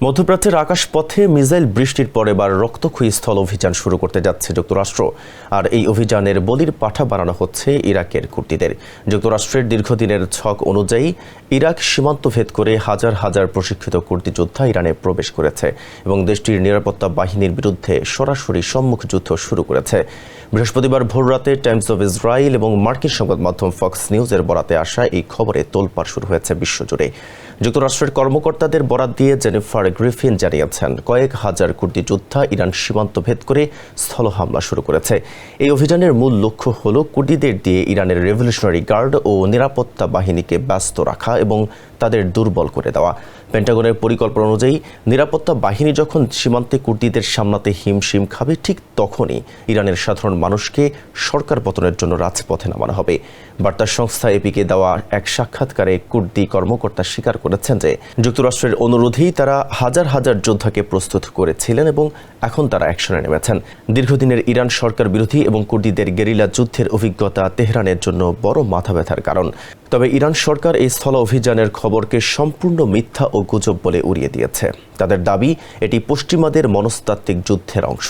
মধ্যপ্রাচ্যের আকাশপথে মিসাইল বৃষ্টির পর এবার রক্তক্ষয়ী স্থল অভিযান শুরু করতে যাচ্ছে যুক্তরাষ্ট্র। আর এই অভিযানের বলির পাঠা বানানো হচ্ছে ইরাকের কুর্দিদের। যুক্তরাষ্ট্রের দীর্ঘদিনের ছক অনুযায়ী ইরাক সীমান্ত ভেদ করে হাজার হাজার প্রশিক্ষিত কুর্দি যোদ্ধা ইরানে প্রবেশ করেছে এবং দেশটির নিরাপত্তা বাহিনীর বিরুদ্ধে সরাসরি সম্মুখ যুদ্ধ শুরু করেছে। বৃহস্পতিবার ভোররাতে টাইমস অব ইসরায়েল এবং মার্কিন সংবাদ মাধ্যম ফক্স নিউজের বরাতে আসা এই খবরে তোলপাড় শুরু হয়েছে বিশ্বজুড়ে। যুক্তরাষ্ট্রের কর্মকর্তাদের বরাত দিয়ে জেনিফার গ্রিফিন জানিয়েছেন, কয়েক হাজার কুর্দি যোদ্ধা ইরান সীমান্ত ভেদ করে স্থল হামলা শুরু করেছে। এই অভিযানের মূল লক্ষ্য হল কুর্দিদের দিয়ে ইরানের রেভলিউশনারি গার্ড ও নিরাপত্তা বাহিনীকে ব্যস্ত রাখা এবং তাদের দুর্বল করে দেওয়া। পেন্টাগনের পরিকল্পনা অনুযায়ী নিরাপত্তা বাহিনী যখন সীমান্তে কুর্দিদের সামলাতে হিমশিম খাবে, ঠিক তখনই ইরানের সাধারণ মানুষকে সরকার পতনের জন্য রাজপথে নামানো হবে। বার্তা সংস্থা এপিকে দেওয়া এক সাক্ষাৎকারে কুর্দি কর্মকর্তা স্বীকার করেছেন যে যুক্তরাষ্ট্রের অনুরোধেই তারা হাজার হাজার যোদ্ধাকে প্রস্তুত করেছিলেন এবং এখন তারা অ্যাকশনে নেমেছেন। দীর্ঘদিনের ইরান সরকার বিরোধী এবং কুর্দিদের গেরিলা যুদ্ধের অভিজ্ঞতা তেহরানের জন্য বড় মাথা ব্যথার কারণ। তবে ইরান সরকার এই স্থল অভিযানের খবরকে সম্পূর্ণ মিথ্যা ও গুজব বলে উড়িয়ে দিয়েছে। তাদের দাবি, এটি পশ্চিমাদের মনস্তাত্ত্বিক যুদ্ধের অংশ।